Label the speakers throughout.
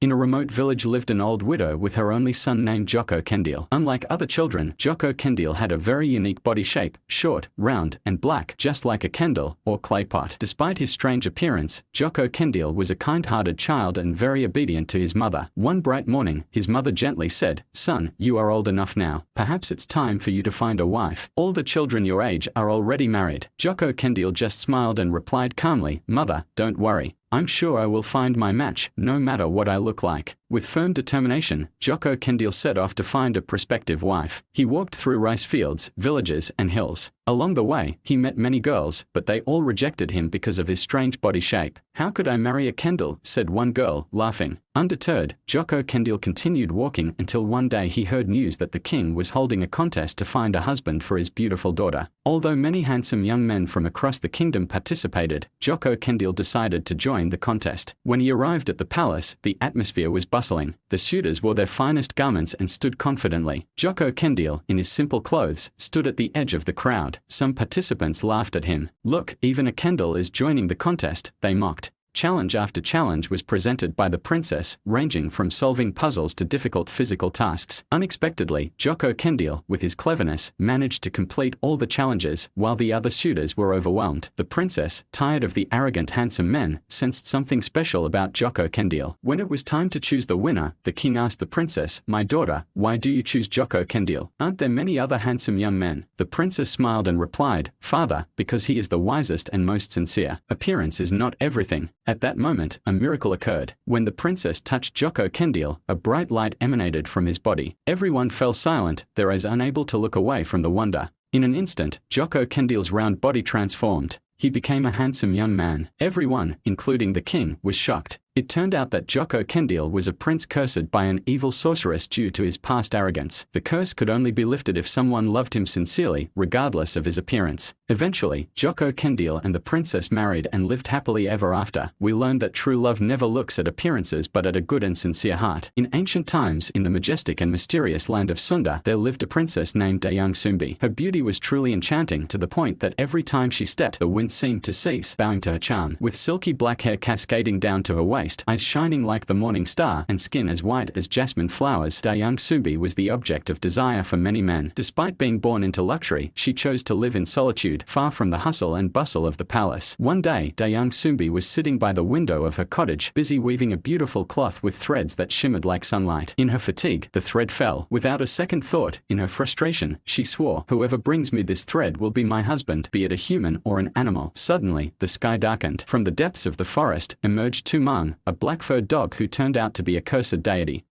Speaker 1: In a remote village lived an old widow with her only son named Jocko Kendall. Unlike other children, Jocko Kendall had a very unique body shape, short, round, and black, just like a Kendall or clay pot. Despite his strange appearance, Jocko Kendall was a kind-hearted child and very obedient to his mother. One bright morning, his mother gently said, "Son, you are old enough now. Perhaps it's time for you to find a wife. All the children your age are already married." Jocko Kendall just smiled and replied calmly, "Mother, don't worry. I'm sure I will find my match, no matter what I look like." With firm determination, Jocko Kendall set off to find a prospective wife. He walked through rice fields, villages, and hills. Along the way, he met many girls, but they all rejected him because of his strange body shape. "How could I marry a Kendall?" said one girl, laughing. Undeterred, Jocko Kendall continued walking until one day he heard news that the king was holding a contest to find a husband for his beautiful daughter. Although many handsome young men from across the kingdom participated, Jocko Kendall decided to join the contest. When he arrived at the palace, the atmosphere was bustling. The suitors wore their finest garments and stood confidently. Jocko Kendall, in his simple clothes, stood at the edge of the crowd. Some participants laughed at him. "Look, even a Kendall is joining the contest," they mocked. Challenge after challenge was presented by the princess, ranging from solving puzzles to difficult physical tasks. Unexpectedly, Jocko Kendall, with his cleverness, managed to complete all the challenges, while the other suitors were overwhelmed. The princess, tired of the arrogant handsome men, sensed something special about Jocko Kendall. When it was time to choose the winner, the king asked the princess, "My daughter, why do you choose Jocko Kendall? Aren't there many other handsome young men?" The princess smiled and replied, "Father, because he is the wisest and most sincere. Appearance is not everything." At that moment, a miracle occurred. When the princess touched Jocko Kendall, a bright light emanated from his body. Everyone fell silent, their eyes unable to look away from the wonder. In an instant, Jocko Kendall's round body transformed. He became a handsome young man. Everyone, including the king, was shocked. It turned out that Jocko Kendall was a prince cursed by an evil sorceress due to his past arrogance. The curse could only be lifted if someone loved him sincerely, regardless of his appearance. Eventually, Jocko Kendall and the princess married and lived happily ever after. We learned that true love never looks at appearances but at a good and sincere heart. In ancient times, in the majestic and mysterious land of Sunda, there lived a princess named Dayang Sumbi. Her beauty was truly enchanting to the point that every time she stepped, the wind seemed to cease, bowing to her charm. With silky black hair cascading down to her waist, eyes shining like the morning star, and skin as white as jasmine flowers, Dayang Sumbi was the object of desire for many men. Despite being born into luxury, she chose to live in solitude, far from the hustle and bustle of the palace. One day, Dayang Sumbi was sitting by the window of her cottage, busy weaving a beautiful cloth with threads that shimmered like sunlight. In her fatigue, the thread fell. Without a second thought, in her frustration, she swore, "Whoever brings me this thread will be my husband, be it a human or an animal." Suddenly, the sky darkened. From the depths of the forest emerged Tumang, a black-furred dog who turned out to be a cursed deity.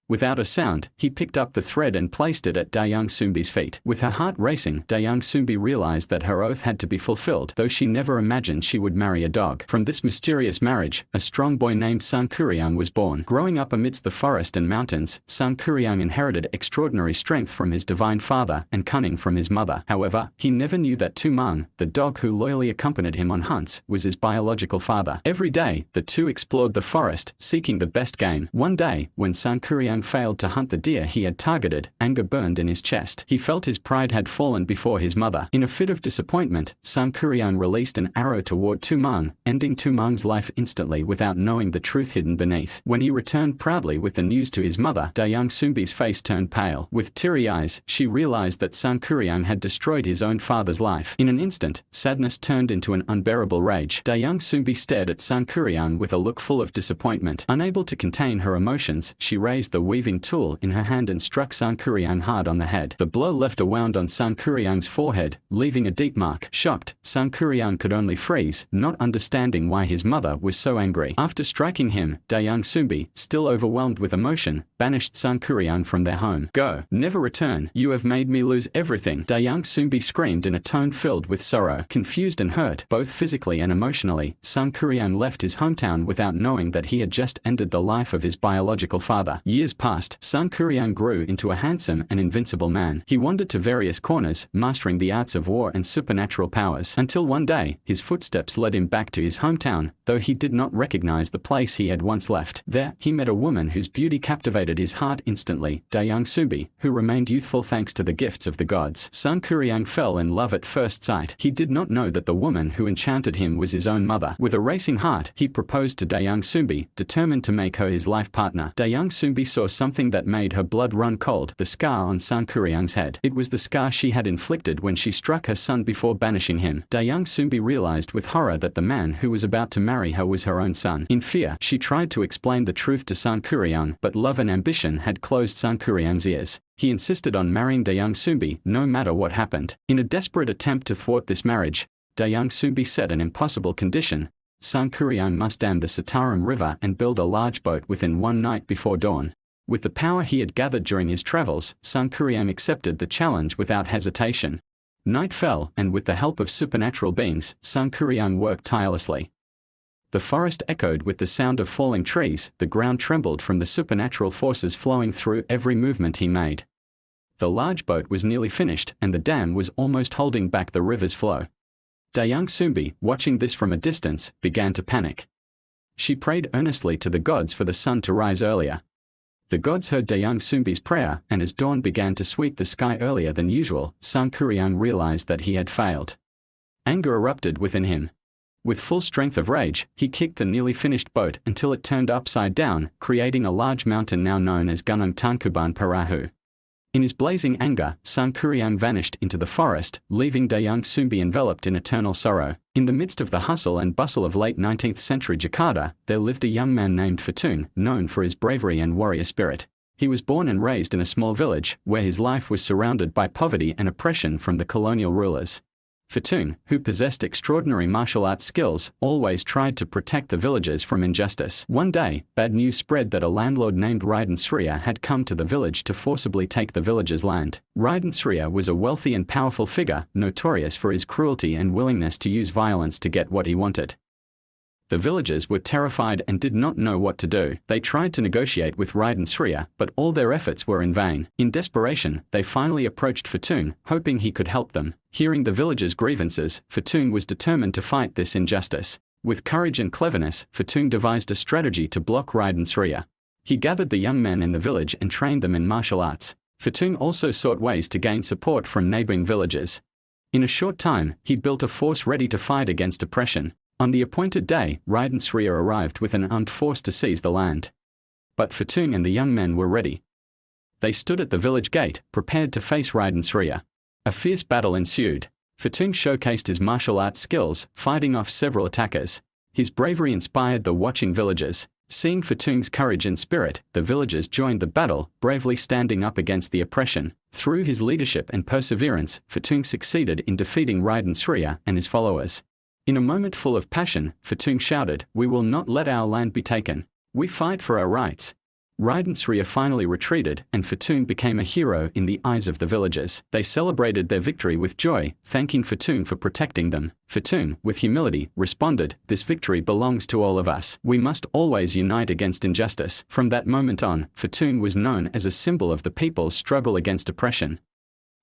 Speaker 1: Without a sound, he picked up the thread and placed it at Dayang Sumbi's feet. With her heart racing, Dayang Sumbi realized that her oath had to be fulfilled, though she never imagined she would marry a dog. From this mysterious marriage, a strong boy named Sangkuriang was born. Growing up amidst the forest and mountains, Sangkuriang inherited extraordinary strength from his divine father and cunning from his mother. However, he never knew that Tumang, the dog who loyally accompanied him on hunts, was his biological father. Every day, the two explored the forest, seeking the best game. One day, when Sangkuriang failed to hunt the deer he had targeted, anger burned in his chest. He felt his pride had fallen before his mother. In a fit of disappointment, Sangkuriang released an arrow toward Tumang, ending Tumang's life instantly without knowing the truth hidden beneath. When he returned proudly with the news to his mother, Dayang Sumbi's face turned pale. With teary eyes, she realized that Sangkuriang had destroyed his own father's life. In an instant, sadness turned into an unbearable rage. Dayang Sumbi stared at Sangkuriang with a look full of disappointment. Unable to contain her emotions, she raised the weaving tool in her hand and struck Sangkuriang hard on the head. The blow left a wound on Sangkuriang's forehead, leaving a deep mark. Shocked, Sangkuriang could only freeze, not understanding why his mother was so angry. After striking him, Dayang Sumbi, still overwhelmed with emotion, banished Sangkuriang from their home. "Go, never return. You have made me lose everything," Dayang Sumbi screamed in a tone filled with sorrow. Confused and hurt, both physically and emotionally, Sangkuriang left his hometown without knowing that he had just ended the life of his biological father. Years passed, Sun Kuryang grew into a handsome and invincible man. He wandered to various corners, mastering the arts of war and supernatural powers, until one day, his footsteps led him back to his hometown, though he did not recognize the place he had once left. There, he met a woman whose beauty captivated his heart instantly, Dayang Sumbi, who remained youthful thanks to the gifts of the gods. Sun Kuryang fell in love at first sight. He did not know that the woman who enchanted him was his own mother. With a racing heart, he proposed to Dayang Sumbi, determined to make her his life partner. Dayang Sumbi saw something that made her blood run cold, the scar on Sun Kuryang's head. It was the scar she had inflicted when she struck her son before banishing him. Dayang Sumbi realized with horror that the man who was about to marry her was her own son. In fear, she tried to explain the truth to Sun Kuryang, but love and ambition had closed Sun Kuryang's ears. He insisted on marrying Dayang Sumbi, no matter what happened. In a desperate attempt to thwart this marriage, Dayang Sumbi set an impossible condition. Sun Kuryang must dam the Sitaram River and build a large boat within one night before dawn. With the power he had gathered during his travels, Sun Kuryang accepted the challenge without hesitation. Night fell, and with the help of supernatural beings, Sun Kuryang worked tirelessly. The forest echoed with the sound of falling trees, the ground trembled from the supernatural forces flowing through every movement he made. The large boat was nearly finished, and the dam was almost holding back the river's flow. Dayang Sumbi, watching this from a distance, began to panic. She prayed earnestly to the gods for the sun to rise earlier. The gods heard Dayang Sumbi's prayer, and as dawn began to sweep the sky earlier than usual, Sun Kuryang realized that he had failed. Anger erupted within him. With full strength of rage, he kicked the nearly finished boat until it turned upside down, creating a large mountain now known as Gunung Tangkuban Perahu. In his blazing anger, Sun Kuryang vanished into the forest, leaving Dayang Sumbi enveloped in eternal sorrow. In the midst of the hustle and bustle of late 19th century Jakarta, there lived a young man named Fatun, known for his bravery and warrior spirit. He was born and raised in a small village, where his life was surrounded by poverty and oppression from the colonial rulers. Fatun, who possessed extraordinary martial arts skills, always tried to protect the villagers from injustice. One day, bad news spread that a landlord named Raden Sriya had come to the village to forcibly take the villagers' land. Raden Sriya was a wealthy and powerful figure, notorious for his cruelty and willingness to use violence to get what he wanted. The villagers were terrified and did not know what to do. They tried to negotiate with Raden Sriya, but all their efforts were in vain. In desperation, they finally approached Fatun, hoping he could help them. Hearing the villagers' grievances, Fatun was determined to fight this injustice. With courage and cleverness, Fatun devised a strategy to block Raden Sriya. He gathered the young men in the village and trained them in martial arts. Fatun also sought ways to gain support from neighboring villages. In a short time, he built a force ready to fight against oppression. On the appointed day, Raden Sriya arrived with an armed force to seize the land. But Fatun and the young men were ready. They stood at the village gate, prepared to face Raden Sriya. A fierce battle ensued. Fatun showcased his martial arts skills, fighting off several attackers. His bravery inspired the watching villagers. Seeing Fatun's courage and spirit, the villagers joined the battle, bravely standing up against the oppression. Through his leadership and perseverance, Fatun succeeded in defeating Raden Sriya and his followers. In a moment full of passion, Fatun shouted, "We will not let our land be taken. We fight for our rights." Raden Sriya finally retreated, and Fatun became a hero in the eyes of the villagers. They celebrated their victory with joy, thanking Fatun for protecting them. Fatun, with humility, responded, "This victory belongs to all of us. We must always unite against injustice." From that moment on, Fatun was known as a symbol of the people's struggle against oppression.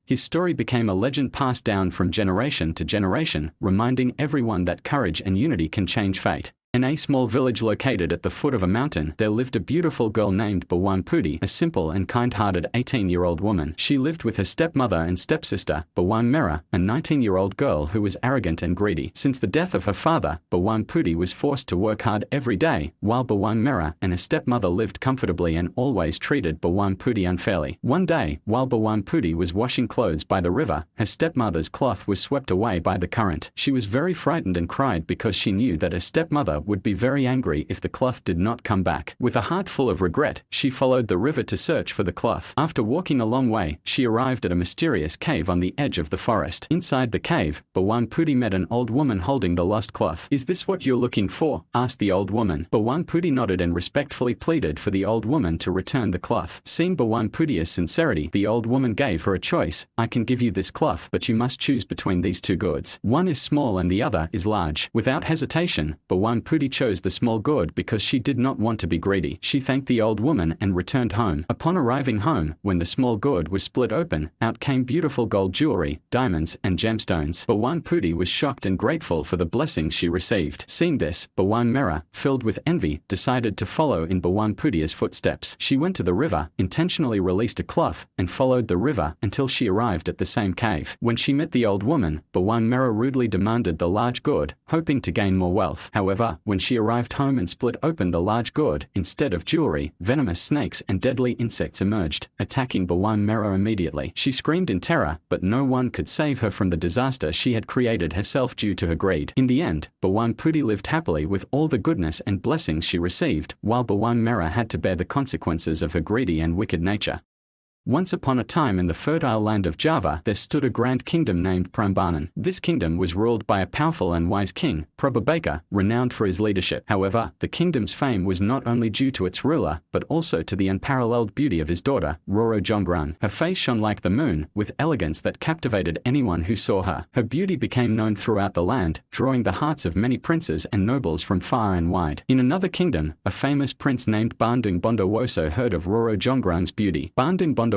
Speaker 1: His story became a legend passed down from generation to generation, reminding everyone that courage and unity can change fate. In a small village located at the foot of a mountain, there lived a beautiful girl named Bawang Putih, a simple and kind-hearted 18-year-old woman. She lived with her stepmother and stepsister, Bawang Merah, a 19-year-old girl who was arrogant and greedy. Since the death of her father, Bawang Putih was forced to work hard every day, while Bawang Merah and her stepmother lived comfortably and always treated Bawang Putih unfairly. One day, while Bawang Putih was washing clothes by the river, her stepmother's cloth was swept away by the current. She was very frightened and cried because she knew that her stepmother would be very angry if the cloth did not come back. With a heart full of regret, she followed the river to search for the cloth. After walking a long way, she arrived at a mysterious cave on the edge of the forest. Inside the cave, Bawang Putih met an old woman holding the lost cloth. "Is this what you're looking for?" asked the old woman. Bawang Putih nodded and respectfully pleaded for the old woman to return the cloth. Seeing Bawang Putih's sincerity, the old woman gave her a choice. "I can give you this cloth, but you must choose between these two goods. One is small and the other is large." Without hesitation, Bawang Pudi chose the small gourd because she did not want to be greedy. She thanked the old woman and returned home. Upon arriving home, when the small gourd was split open, out came beautiful gold jewelry, diamonds, and gemstones. Bhawan Pudi was shocked and grateful for the blessings she received. Seeing this, Bhawan Mera, filled with envy, decided to follow in Bhawan Pudi's footsteps. She went to the river, intentionally released a cloth, and followed the river until she arrived at the same cave. When she met the old woman, Bhawan Mera rudely demanded the large gourd, hoping to gain more wealth. However, when she arrived home and split open the large gourd, instead of jewelry, venomous snakes and deadly insects emerged, attacking Bhawan Mera immediately. She screamed in terror, but no one could save her from the disaster she had created herself due to her greed. In the end, Bhawan Pudi lived happily with all the goodness and blessings she received, while Bhawan Mera had to bear the consequences of her greedy and wicked nature. Once upon a time in the fertile land of Java, there stood a grand kingdom named Prambanan. This kingdom was ruled by a powerful and wise king, Prabhabhaka, renowned for his leadership. However, the kingdom's fame was not only due to its ruler, but also to the unparalleled beauty of his daughter, Roro Jonggrang. Her face shone like the moon, with elegance that captivated anyone who saw her. Her beauty became known throughout the land, drawing the hearts of many princes and nobles from far and wide. In another kingdom, a famous prince named Bandung Bondowoso heard of Roro Jonggrang's beauty. Bandung Bondowoso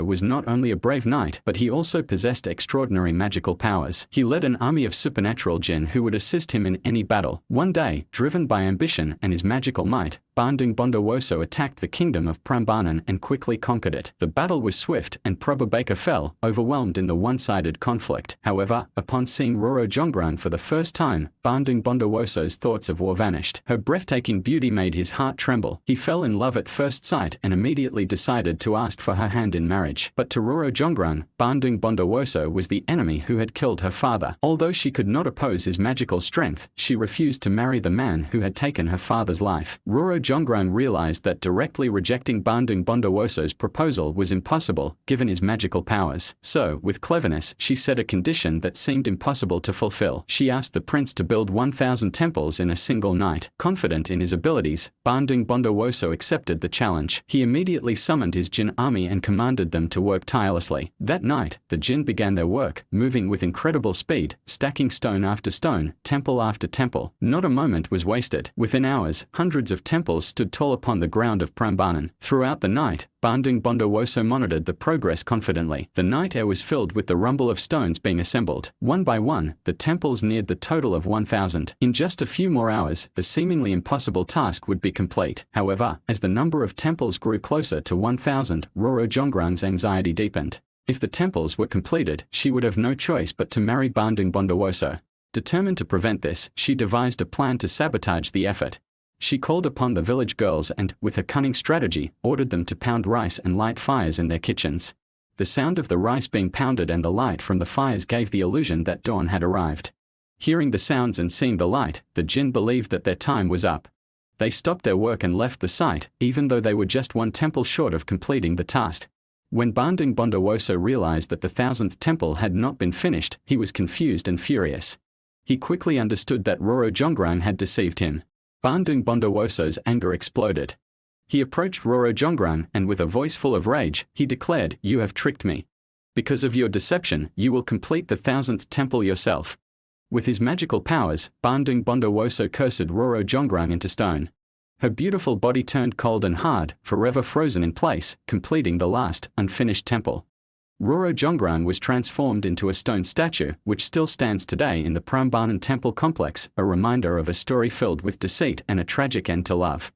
Speaker 1: was not only a brave knight, but he also possessed extraordinary magical powers. He led an army of supernatural jinn who would assist him in any battle. One day, driven by ambition and his magical might, Bandung Bondowoso attacked the kingdom of Prambanan and quickly conquered it. The battle was swift and Prabhabhaka fell, overwhelmed in the one-sided conflict. However, upon seeing Roro Jonggrang for the first time, Bandung Bondowoso's thoughts of war vanished. Her breathtaking beauty made his heart tremble. He fell in love at first sight and immediately decided to ask for her hand in marriage. But to Roro Jonggrang, Bandung Bondowoso was the enemy who had killed her father. Although she could not oppose his magical strength, she refused to marry the man who had taken her father's life. Roro Jonggrang realized that directly rejecting Bandung Bondowoso's proposal was impossible, given his magical powers. So, with cleverness, she set a condition that seemed impossible to fulfill. She asked the prince to build 1,000 temples in a single night. Confident in his abilities, Bandung Bondowoso accepted the challenge. He immediately summoned his jinn army and commanded them to work tirelessly. That night, the jinn began their work, moving with incredible speed, stacking stone after stone, temple after temple. Not a moment was wasted. Within hours, hundreds of temples stood tall upon the ground of Prambanan. Throughout the night, Bandung Bondowoso monitored the progress confidently. The night air was filled with the rumble of stones being assembled. One by one, the temples neared the total of 1,000. In just a few more hours, the seemingly impossible task would be complete. However, as the number of temples grew closer to 1,000, Roro Jonggrang's anxiety deepened. If the temples were completed, she would have no choice but to marry Bandung Bondowoso. Determined to prevent this, she devised a plan to sabotage the effort. She called upon the village girls and, with a cunning strategy, ordered them to pound rice and light fires in their kitchens. The sound of the rice being pounded and the light from the fires gave the illusion that dawn had arrived. Hearing the sounds and seeing the light, the jinn believed that their time was up. They stopped their work and left the site, even though they were just one temple short of completing the task. When Bandung Bondowoso realized that the 1,000th temple had not been finished, he was confused and furious. He quickly understood that Roro Jonggrang had deceived him. Bandung Bondowoso's anger exploded. He approached Roro Jonggrang and with a voice full of rage, he declared, "You have tricked me. Because of your deception, you will complete the 1,000th temple yourself." With his magical powers, Bandung Bondowoso cursed Roro Jonggrang into stone. Her beautiful body turned cold and hard, forever frozen in place, completing the last, unfinished temple. Roro Jonggrang was transformed into a stone statue, which still stands today in the Prambanan temple complex, a reminder of a story filled with deceit and a tragic end to love.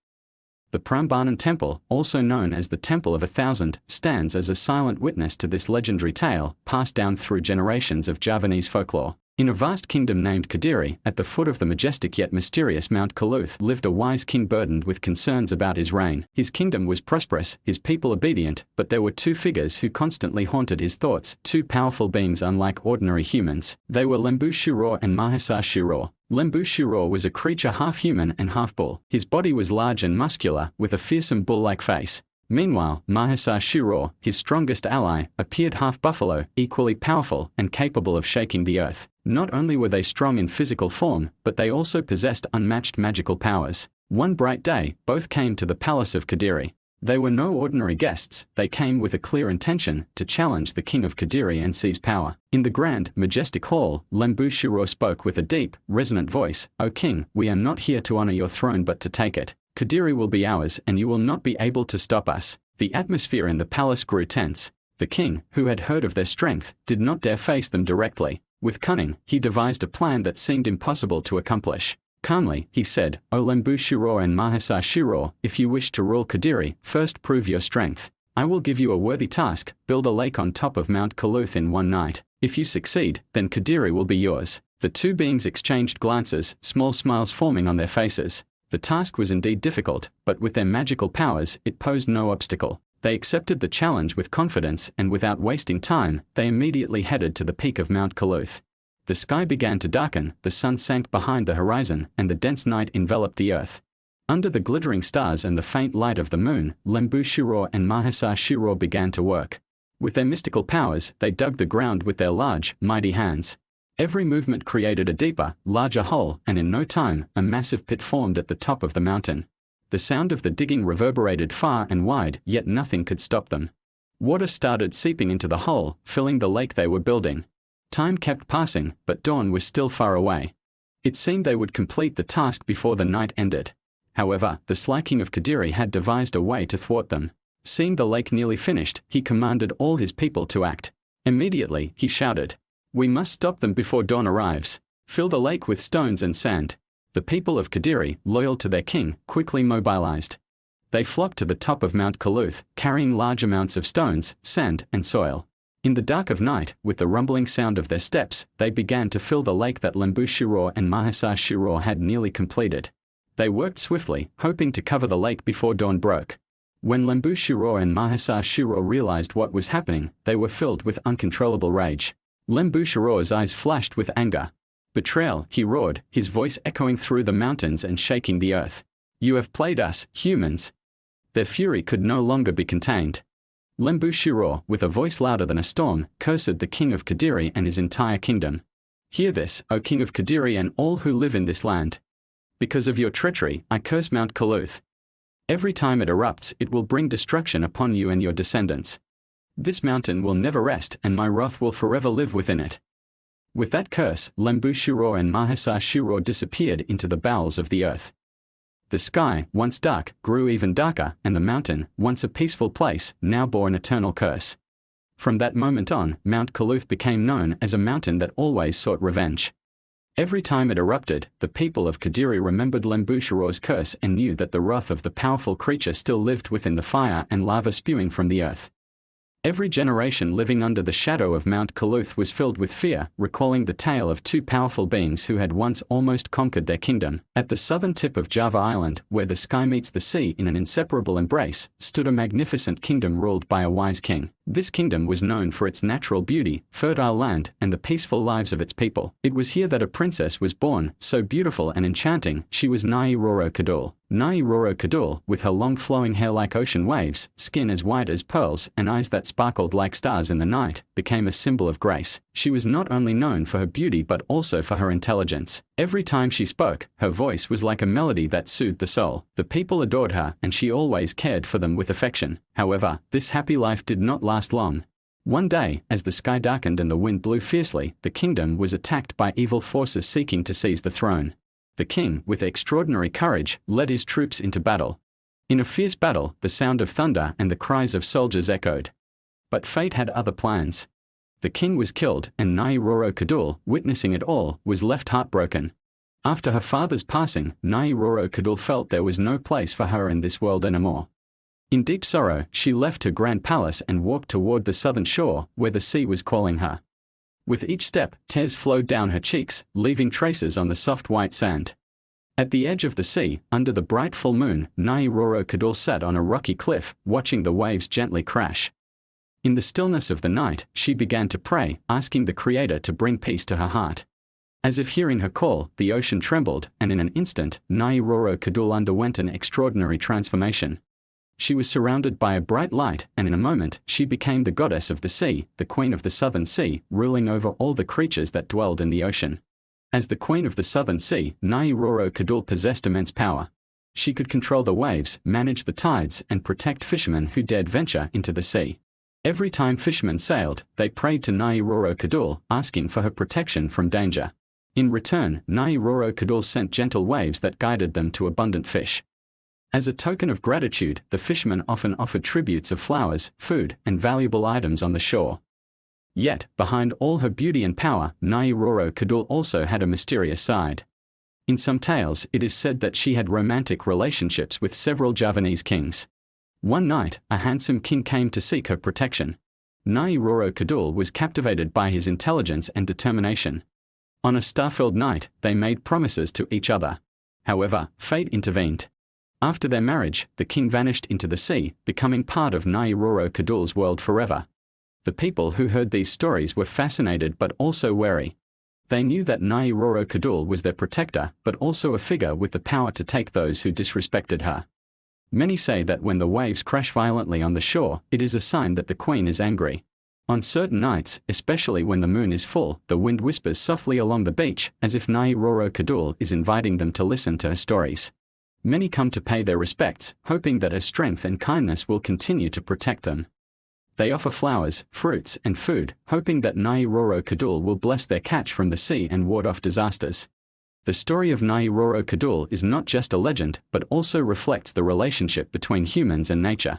Speaker 1: The Prambanan temple, also known as the Temple of 1,000, stands as a silent witness to this legendary tale, passed down through generations of Javanese folklore. In a vast kingdom named Kediri, at the foot of the majestic yet mysterious Mount Kaluth, lived a wise king burdened with concerns about his reign. His kingdom was prosperous, his people obedient, but there were two figures who constantly haunted his thoughts, two powerful beings unlike ordinary humans. They were Lembu Shiror and Mahesa Shiror. Lembu Shiror was a creature half human and half bull. His body was large and muscular, with a fearsome bull-like face. Meanwhile, Mahesa Shiror, his strongest ally, appeared half buffalo, equally powerful and capable of shaking the earth. Not only were they strong in physical form, but they also possessed unmatched magical powers. One bright day, both came to the palace of Kediri. They were no ordinary guests, they came with a clear intention to challenge the king of Kadiri and seize power. In the grand, majestic hall, Lembu Shiro spoke with a deep, resonant voice, "O king, we are not here to honor your throne but to take it. Kadiri will be ours and you will not be able to stop us." The atmosphere in the palace grew tense. The king, who had heard of their strength, did not dare face them directly. With cunning, he devised a plan that seemed impossible to accomplish. Calmly, he said, "O Lembu Shiro and Mahisa Shiro, if you wish to rule Kadiri, first prove your strength. I will give you a worthy task, build a lake on top of Mount Kaluth in one night. If you succeed, then Kadiri will be yours." The two beings exchanged glances, small smiles forming on their faces. The task was indeed difficult, but with their magical powers, it posed no obstacle. They accepted the challenge with confidence and without wasting time, they immediately headed to the peak of Mount Kaluth. The sky began to darken, the sun sank behind the horizon, and the dense night enveloped the earth. Under the glittering stars and the faint light of the moon, Lembu Shiro and Mahisa Shiro began to work. With their mystical powers, they dug the ground with their large, mighty hands. Every movement created a deeper, larger hole, and in no time, a massive pit formed at the top of the mountain. The sound of the digging reverberated far and wide, yet nothing could stop them. Water started seeping into the hole, filling the lake they were building. Time kept passing, but dawn was still far away. It seemed they would complete the task before the night ended. However, the Sly King of Kadiri had devised a way to thwart them. Seeing the lake nearly finished, he commanded all his people to act. Immediately, he shouted, "We must stop them before dawn arrives. Fill the lake with stones and sand." The people of Kadiri, loyal to their king, quickly mobilized. They flocked to the top of Mount Kaluth, carrying large amounts of stones, sand, and soil. In the dark of night, with the rumbling sound of their steps, they began to fill the lake that Lembu Shiro and Mahisa Shiro had nearly completed. They worked swiftly, hoping to cover the lake before dawn broke. When Lembu Shiro and Mahisa Shiro realized what was happening, they were filled with uncontrollable rage. Lembu Shiro's eyes flashed with anger. "Betrayal," he roared, his voice echoing through the mountains and shaking the earth. "You have played us, humans." Their fury could no longer be contained. Lembu Shiro, with a voice louder than a storm, cursed the king of Kadiri and his entire kingdom. "Hear this, O king of Kadiri and all who live in this land. Because of your treachery, I curse Mount Kaluth. Every time it erupts, it will bring destruction upon you and your descendants. This mountain will never rest and my wrath will forever live within it." With that curse, Lembu Shiro and Mahisa Shiro disappeared into the bowels of the earth. The sky, once dark, grew even darker, and the mountain, once a peaceful place, now bore an eternal curse. From that moment on, Mount Kaluth became known as a mountain that always sought revenge. Every time it erupted, the people of Kadiri remembered Lembu Shiro's curse and knew that the wrath of the powerful creature still lived within the fire and lava spewing from the earth. Every generation living under the shadow of Mount Kaluth was filled with fear, recalling the tale of two powerful beings who had once almost conquered their kingdom. At the southern tip of Java Island, where the sky meets the sea in an inseparable embrace, stood a magnificent kingdom ruled by a wise king. This kingdom was known for its natural beauty, fertile land, and the peaceful lives of its people. It was here that a princess was born, so beautiful and enchanting, she was Nai Roro Kadul. Nai Roro Kadul, with her long flowing hair like ocean waves, skin as white as pearls, and eyes that sparkled like stars in the night, became a symbol of grace. She was not only known for her beauty but also for her intelligence. Every time she spoke, her voice was like a melody that soothed the soul. The people adored her, and she always cared for them with affection. However, this happy life did not last long. One day, as the sky darkened and the wind blew fiercely, the kingdom was attacked by evil forces seeking to seize the throne. The king, with extraordinary courage, led his troops into battle. In a fierce battle, the sound of thunder and the cries of soldiers echoed. But fate had other plans. The king was killed, and Nai Roro Kadul, witnessing it all, was left heartbroken. After her father's passing, Nai Roro Kadul felt there was no place for her in this world anymore. In deep sorrow, she left her grand palace and walked toward the southern shore, where the sea was calling her. With each step, tears flowed down her cheeks, leaving traces on the soft white sand. At the edge of the sea, under the bright full moon, Nai Roro Kadul sat on a rocky cliff, watching the waves gently crash. In the stillness of the night, she began to pray, asking the Creator to bring peace to her heart. As if hearing her call, the ocean trembled, and in an instant, Nai Roro Kadul underwent an extraordinary transformation. She was surrounded by a bright light, and in a moment, she became the goddess of the sea, the queen of the southern sea, ruling over all the creatures that dwelled in the ocean. As the queen of the southern sea, Nai Roro Kadul possessed immense power. She could control the waves, manage the tides, and protect fishermen who dared venture into the sea. Every time fishermen sailed, they prayed to Nai Roro Kidul, asking for her protection from danger. In return, Nai Roro Kidul sent gentle waves that guided them to abundant fish. As a token of gratitude, the fishermen often offered tributes of flowers, food, and valuable items on the shore. Yet, behind all her beauty and power, Nai Roro Kidul also had a mysterious side. In some tales, it is said that she had romantic relationships with several Javanese kings. One night, a handsome king came to seek her protection. Nai Roro Kidul was captivated by his intelligence and determination. On a star-filled night, they made promises to each other. However, fate intervened. After their marriage, the king vanished into the sea, becoming part of Nai Roro Kidul's world forever. The people who heard these stories were fascinated but also wary. They knew that Nai Roro Kidul was their protector, but also a figure with the power to take those who disrespected her. Many say that when the waves crash violently on the shore, it is a sign that the queen is angry. On certain nights, especially when the moon is full, the wind whispers softly along the beach, as if Nai Roro Kidul is inviting them to listen to her stories. Many come to pay their respects, hoping that her strength and kindness will continue to protect them. They offer flowers, fruits, and food, hoping that Nai Roro Kidul will bless their catch from the sea and ward off disasters. The story of Nai Roro Kidul is not just a legend, but also reflects the relationship between humans and nature.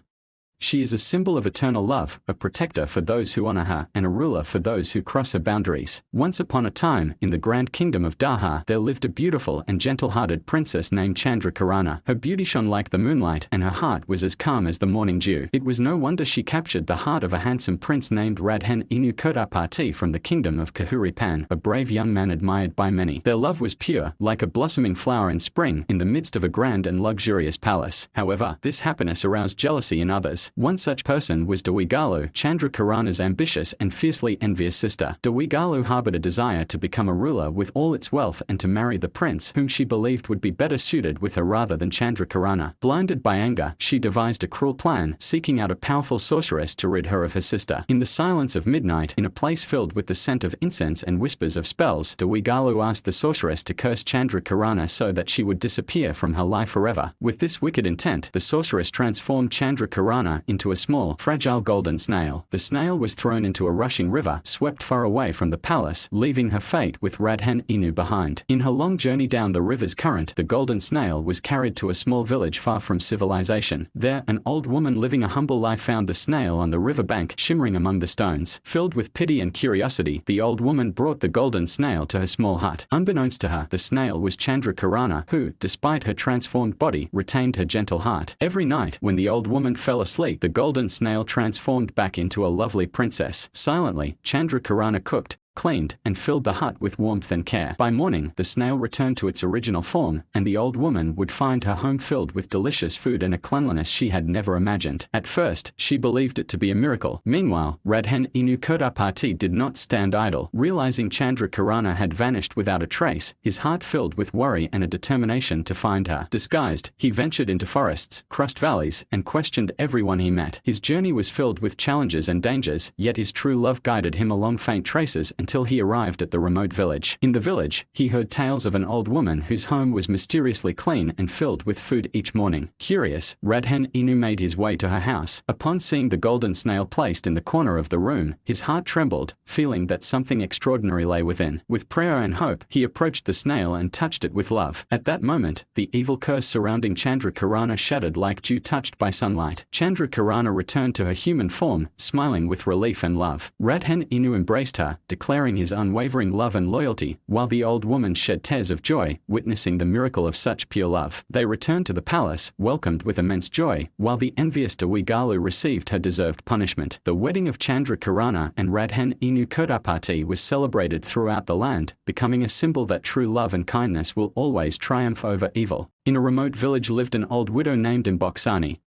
Speaker 1: She is a symbol of eternal love, a protector for those who honor her, and a ruler for those who cross her boundaries. Once upon a time, in the grand kingdom of Daha, there lived a beautiful and gentle-hearted princess named Chandrakarana. Her beauty shone like the moonlight, and her heart was as calm as the morning dew. It was no wonder she captured the heart of a handsome prince named Radhen Inu Kodapati from the kingdom of Kahuripan, a brave young man admired by many. Their love was pure, like a blossoming flower in spring, in the midst of a grand and luxurious palace. However, this happiness aroused jealousy in others. One such person was Dewigalu, Chandrakarana's ambitious and fiercely envious sister. Dewigalu harbored a desire to become a ruler with all its wealth and to marry the prince, whom she believed would be better suited with her rather than Chandrakarana. Blinded by anger, she devised a cruel plan, seeking out a powerful sorceress to rid her of her sister. In the silence of midnight, in a place filled with the scent of incense and whispers of spells, Dewigalu asked the sorceress to curse Chandrakarana so that she would disappear from her life forever. With this wicked intent, the sorceress transformed Chandrakarana into a small, fragile golden snail. The snail was thrown into a rushing river, swept far away from the palace, leaving her fate with Radhen Inu behind. In her long journey down the river's current, the golden snail was carried to a small village far from civilization. There, an old woman living a humble life found the snail on the riverbank, shimmering among the stones. Filled with pity and curiosity, the old woman brought the golden snail to her small hut. Unbeknownst to her, the snail was Chandrakarana, who, despite her transformed body, retained her gentle heart. Every night, when the old woman fell asleep, the golden snail transformed back into a lovely princess. Silently, Chandrakarana cooked, cleaned, and filled the hut with warmth and care. By morning, the snail returned to its original form, and the old woman would find her home filled with delicious food and a cleanliness she had never imagined. At first, she believed it to be a miracle. Meanwhile, Radhen Inu Kodapati did not stand idle. Realizing Chandrakarana had vanished without a trace, his heart filled with worry and a determination to find her. Disguised, he ventured into forests, crossed valleys, and questioned everyone he met. His journey was filled with challenges and dangers, yet his true love guided him along faint traces until he arrived at the remote village. In the village, he heard tales of an old woman whose home was mysteriously clean and filled with food each morning. Curious, Radhen Inu made his way to her house. Upon seeing the golden snail placed in the corner of the room, his heart trembled, feeling that something extraordinary lay within. With prayer and hope, he approached the snail and touched it with love. At that moment, the evil curse surrounding Chandrakarana shattered like dew touched by sunlight. Chandrakarana returned to her human form, smiling with relief and love. Radhen Inu embraced her, declaring his unwavering love and loyalty, while the old woman shed tears of joy, witnessing the miracle of such pure love. They returned to the palace, welcomed with immense joy, while the envious Dewigalu received her deserved punishment. The wedding of Chandrakarana and Radhen Inu Kodapati was celebrated throughout the land, becoming a symbol that true love and kindness will always triumph over evil. In a remote village lived an old widow named Imboksani.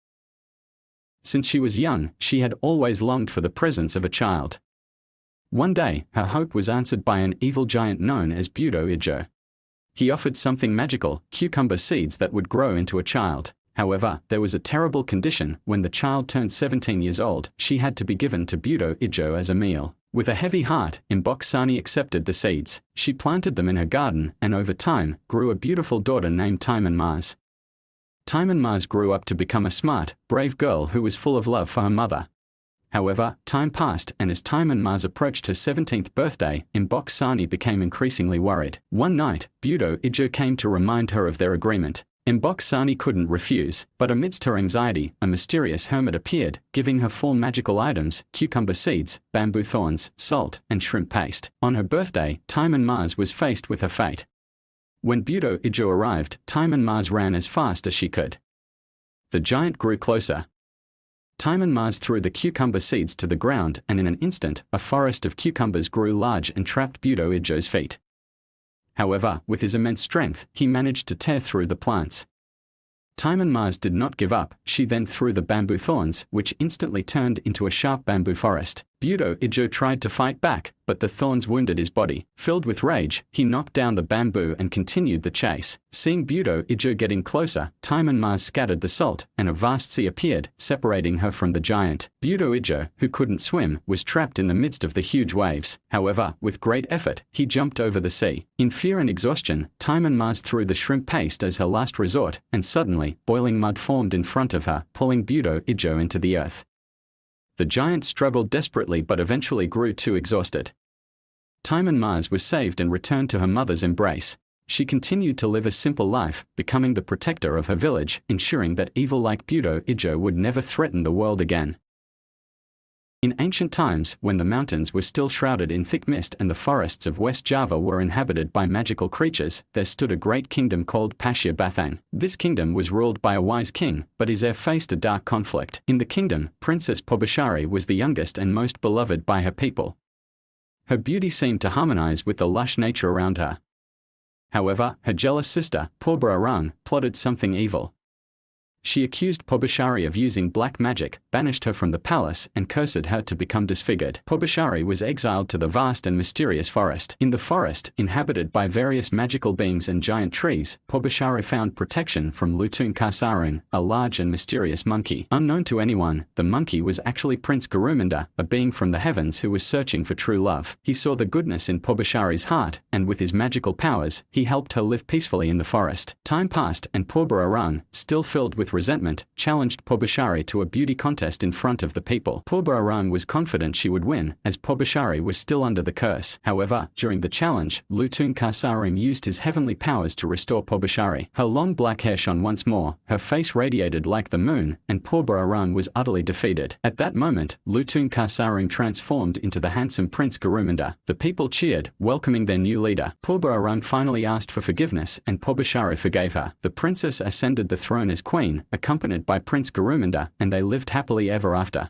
Speaker 1: Since she was young, she had always longed for the presence of a child. One day, her hope was answered by an evil giant known as Budo Ijo. He offered something magical, cucumber seeds that would grow into a child. However, there was a terrible condition: when the child turned 17 years old, she had to be given to Budo Ijo as a meal. With a heavy heart, Imboksani accepted the seeds. She planted them in her garden, and over time, grew a beautiful daughter named Timon Mars. Timon Mars grew up to become a smart, brave girl who was full of love for her mother. However, time passed, and as Timon Mars approached her 17th birthday, Mbok Sani became increasingly worried. One night, Budo Ijo came to remind her of their agreement. Mbok Sani couldn't refuse, but amidst her anxiety, a mysterious hermit appeared, giving her 4 magical items: cucumber seeds, bamboo thorns, salt, and shrimp paste. On her birthday, Timon Mars was faced with her fate. When Budo Ijo arrived, Timon Mars ran as fast as she could. The giant grew closer. Timon Mars threw the cucumber seeds to the ground, and in an instant, a forest of cucumbers grew large and trapped Budo Ijo's feet. However, with his immense strength, he managed to tear through the plants. Timon Mars did not give up. She then threw the bamboo thorns, which instantly turned into a sharp bamboo forest. Budo Ijo tried to fight back, but the thorns wounded his body. Filled with rage, he knocked down the bamboo and continued the chase. Seeing Budo Ijo getting closer, Timon Mars scattered the salt, and a vast sea appeared, separating her from the giant. Budo Ijo, who couldn't swim, was trapped in the midst of the huge waves. However, with great effort, he jumped over the sea. In fear and exhaustion, Timon Mars threw the shrimp paste as her last resort, and suddenly, boiling mud formed in front of her, pulling Budo Ijo into the earth. The giant struggled desperately but eventually grew too exhausted. Timon Mars was saved and returned to her mother's embrace. She continued to live a simple life, becoming the protector of her village, ensuring that evil like Budo Ijo would never threaten the world again. In ancient times, when the mountains were still shrouded in thick mist and the forests of West Java were inhabited by magical creatures, there stood a great kingdom called Pasir Bathang. This kingdom was ruled by a wise king, but his heir faced a dark conflict. In the kingdom, Princess Pobashari was the youngest and most beloved by her people. Her beauty seemed to harmonize with the lush nature around her. However, her jealous sister, Purba plotted something evil. She accused Pobashari of using black magic, banished her from the palace, and cursed her to become disfigured. Pobashari was exiled to the vast and mysterious forest. In the forest, inhabited by various magical beings and giant trees, Pobashari found protection from Lutun Kasarun, a large and mysterious monkey. Unknown to anyone, the monkey was actually Prince Garuminda, a being from the heavens who was searching for true love. He saw the goodness in Pobashari's heart, and with his magical powers, he helped her live peacefully in the forest. Time passed, and Purba, still filled with resentment, challenged Pobashari to a beauty contest in front of the people. Purba was confident she would win, as Pobashari was still under the curse. However, during the challenge, Lutun Kasarim used his heavenly powers to restore Pobashari. Her long black hair shone once more, her face radiated like the moon, and Purba was utterly defeated. At that moment, Lutun Kasarim transformed into the handsome Prince Garuminda. The people cheered, welcoming their new leader. Purba finally asked for forgiveness, and Pobashari forgave her. The princess ascended the throne as queen, accompanied by Prince Garuminda, and they lived happily ever after.